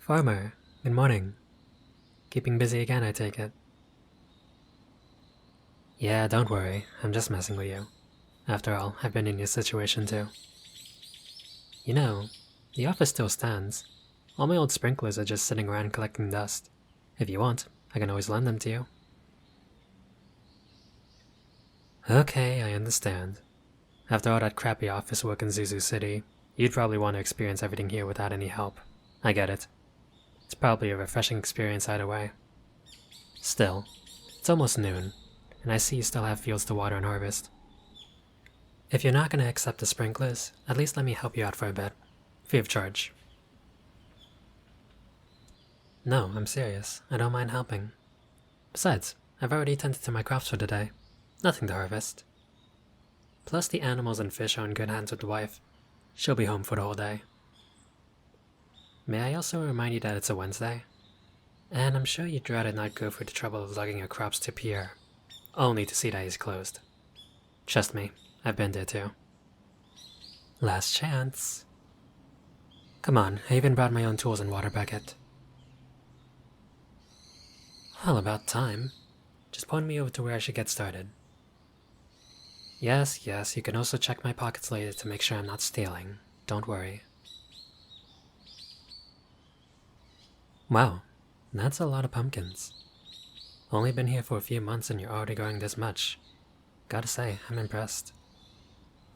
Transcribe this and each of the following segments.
Farmer, good morning. Keeping busy again, I take it. Yeah, don't worry, I'm just messing with you. After all, I've been in your situation too. You know, the office still stands. All my old sprinklers are just sitting around collecting dust. If you want, I can always lend them to you. Okay, I understand. After all that crappy office work in Zuzu City, you'd probably want to experience everything here without any help. I get it. It's probably a refreshing experience either way. Still, it's almost noon, and I see you still have fields to water and harvest. If you're not going to accept the sprinklers, at least let me help you out for a bit. Free of charge. No, I'm serious. I don't mind helping. Besides, I've already tended to my crops for the day. Nothing to harvest. Plus the animals and fish are in good hands with the wife. She'll be home for the whole day. May I also remind you that it's a Wednesday? And I'm sure you'd rather not go through the trouble of lugging your crops to Pierre, only to see that he's closed. Trust me, I've been there too. Last chance. Come on, I even brought my own tools and water bucket. Well, about time. Just point me over to where I should get started. Yes, you can also check my pockets later to make sure I'm not stealing. Don't worry. Wow, that's a lot of pumpkins. Only been here for a few months and you're already growing this much. Gotta say, I'm impressed.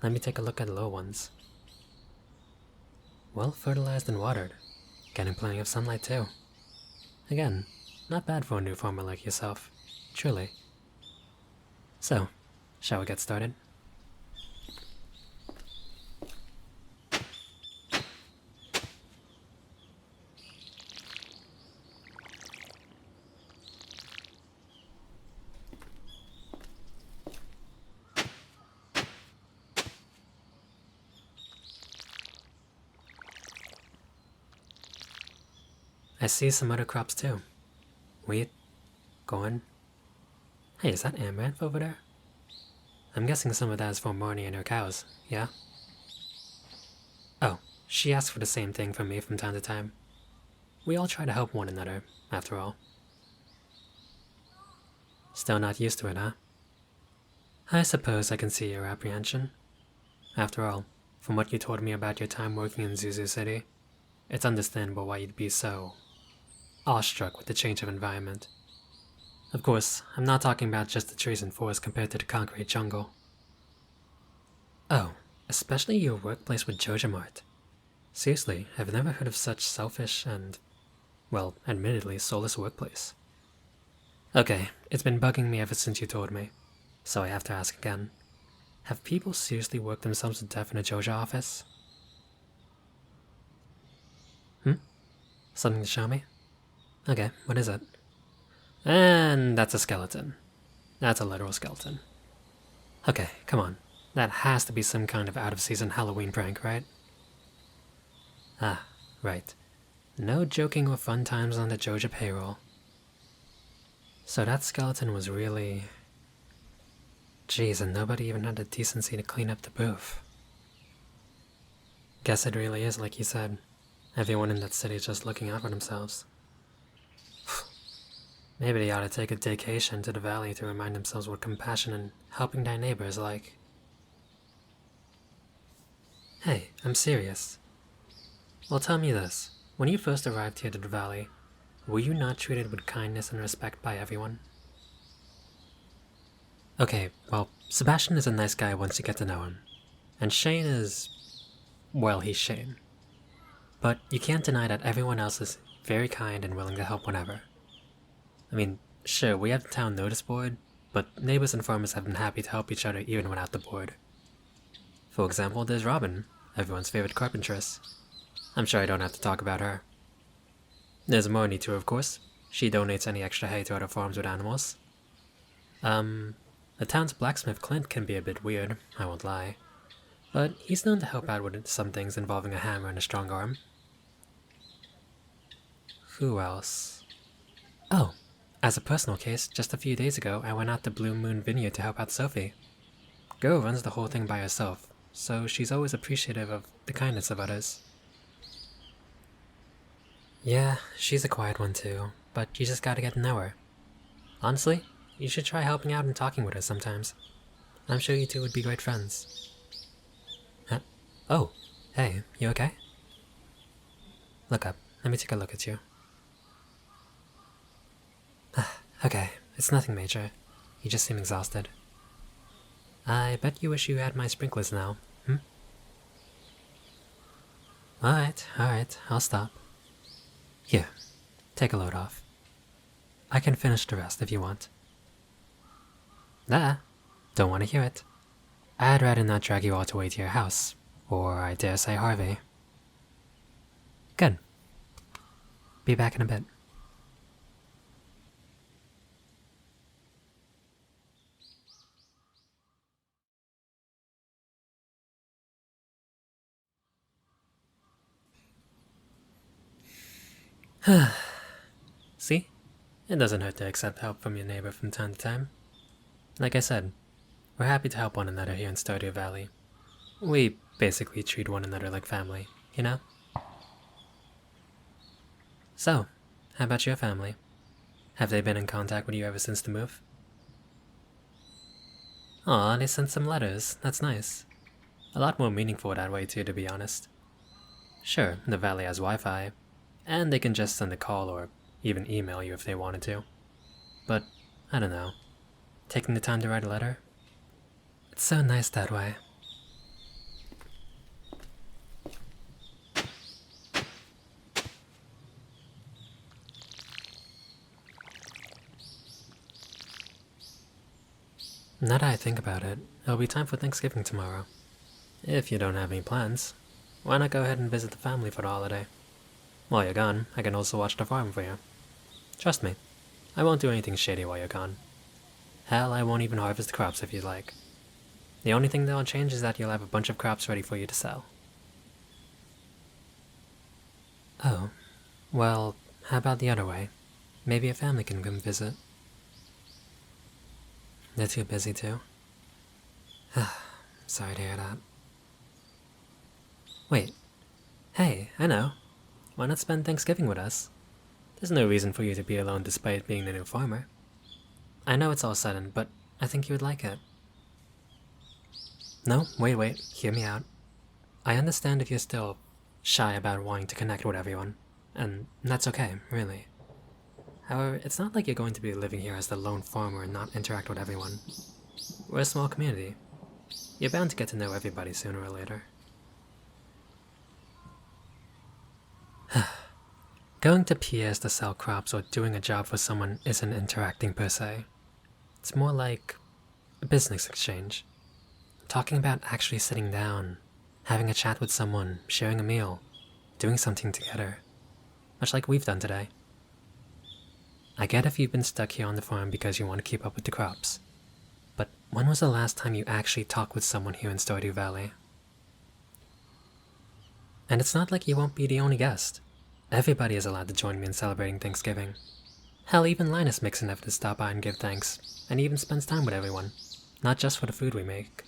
Let me take a look at the low ones. Well fertilized and watered. Getting plenty of sunlight too. Again, not bad for a new farmer like yourself. Truly. So, shall we get started? I see some other crops too. Wheat, corn. Hey, is that amaranth over there? I'm guessing some of that is for Marnie and her cows, yeah? Oh, she asks for the same thing from me from time to time. We all try to help one another, after all. Still not used to it, huh? I suppose I can see your apprehension. After all, from what you told me about your time working in Zuzu City, it's understandable why you'd be so awestruck with the change of environment. Of course, I'm not talking about just the trees and forests compared to the concrete jungle. Oh, especially your workplace with Joja Mart. Seriously, I've never heard of such selfish and, well, admittedly soulless workplace. Okay, it's been bugging me ever since you told me, so I have to ask again. Have people seriously worked themselves to death in a Joja office? Something to show me? Okay, what is it? And that's a skeleton. That's a literal skeleton. Okay, come on. That has to be some kind of out-of-season Halloween prank, right? Ah, right. No joking or fun times on the Joja payroll. So that skeleton was really... Jeez, and nobody even had the decency to clean up the booth. Guess it really is like you said. Everyone in that city is just looking out for themselves. Maybe they ought to take a vacation to the valley to remind themselves what compassion and helping their neighbor is like. Hey, I'm serious. Well, tell me this. When you first arrived here to the valley, were you not treated with kindness and respect by everyone? Okay, well, Sebastian is a nice guy once you get to know him. And Shane is... well, he's Shane. But you can't deny that everyone else is very kind and willing to help whenever. I mean, sure, we have the town notice board, but neighbors and farmers have been happy to help each other even without the board. For example, there's Robin, everyone's favorite carpentress. I'm sure I don't have to talk about her. There's Marnie too, of course. She donates any extra hay to other farms with animals. The town's blacksmith Clint can be a bit weird, I won't lie. But he's known to help out with some things involving a hammer and a strong arm. Who else? Oh, as a personal case, just a few days ago I went out to Blue Moon Vineyard to help out Sophie. Girl runs the whole thing by herself, so she's always appreciative of the kindness of others. Yeah, she's a quiet one too, but you just gotta get to know her. Honestly, you should try helping out and talking with her sometimes. I'm sure you two would be great friends. Huh? Oh, hey, you okay? Look up. Let me take a look at you. Okay, it's nothing major. You just seem exhausted. I bet you wish you had my sprinklers now, hmm? Alright, I'll stop. Here, take a load off. I can finish the rest if you want. Ah, don't want to hear it. I'd rather not drag you all the way to your house, or I dare say Harvey. Good. Be back in a bit. See? It doesn't hurt to accept help from your neighbor from time to time. Like I said, we're happy to help one another here in Stardew Valley. We basically treat one another like family, you know? So, how about your family? Have they been in contact with you ever since the move? Aw, they sent some letters. That's nice. A lot more meaningful that way too, to be honest. Sure, the valley has Wi-Fi, and they can just send a call or even email you if they wanted to. But, I don't know. Taking the time to write a letter? It's so nice that way. Now that I think about it, it'll be time for Thanksgiving tomorrow. If you don't have any plans, why not go ahead and visit the family for the holiday? While you're gone, I can also watch the farm for you. Trust me, I won't do anything shady while you're gone. Hell, I won't even harvest the crops if you'd like. The only thing that'll change is that you'll have a bunch of crops ready for you to sell. Oh, well, how about the other way? Maybe a family can come visit. They're too busy too. Sorry to hear that. Wait. Hey, I know. Why not spend Thanksgiving with us? There's no reason for you to be alone despite being the new farmer. I know it's all sudden, but I think you would like it. No, wait, hear me out. I understand if you're still shy about wanting to connect with everyone, and that's okay, really. However, it's not like you're going to be living here as the lone farmer and not interact with everyone. We're a small community. You're bound to get to know everybody sooner or later. Going to Pierre's to sell crops or doing a job for someone isn't interacting per se. It's more like a business exchange. Talking about actually sitting down, having a chat with someone, sharing a meal, doing something together. Much like we've done today. I get if you've been stuck here on the farm because you want to keep up with the crops. But when was the last time you actually talked with someone here in Stardew Valley? And it's not like you won't be the only guest. Everybody is allowed to join me in celebrating Thanksgiving. Hell, even Linus makes an effort to stop by and give thanks, and he even spends time with everyone, not just for the food we make.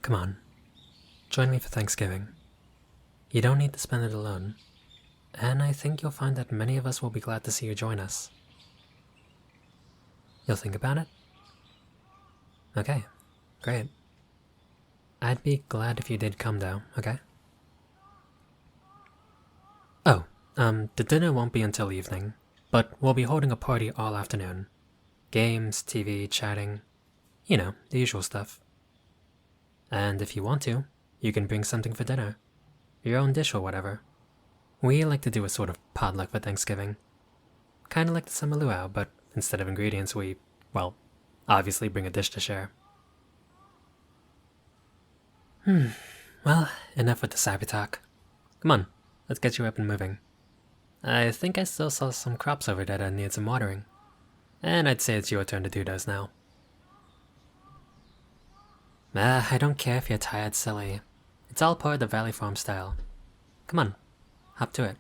Come on, join me for Thanksgiving. You don't need to spend it alone, and I think you'll find that many of us will be glad to see you join us. You'll think about it? Okay, great. I'd be glad if you did come though, okay? Oh, the dinner won't be until evening, but we'll be holding a party all afternoon. Games, TV, chatting, you know, the usual stuff. And if you want to, you can bring something for dinner. Your own dish or whatever. We like to do a sort of potluck for Thanksgiving. Kinda like the summer luau, but instead of ingredients we, well, obviously bring a dish to share. Well, enough with the sappy talk. Come on, let's get you up and moving. I think I still saw some crops over there that need some watering. And I'd say it's your turn to do those now. I don't care if you're tired, silly. It's all part of the Valley Farm style. Come on, hop to it.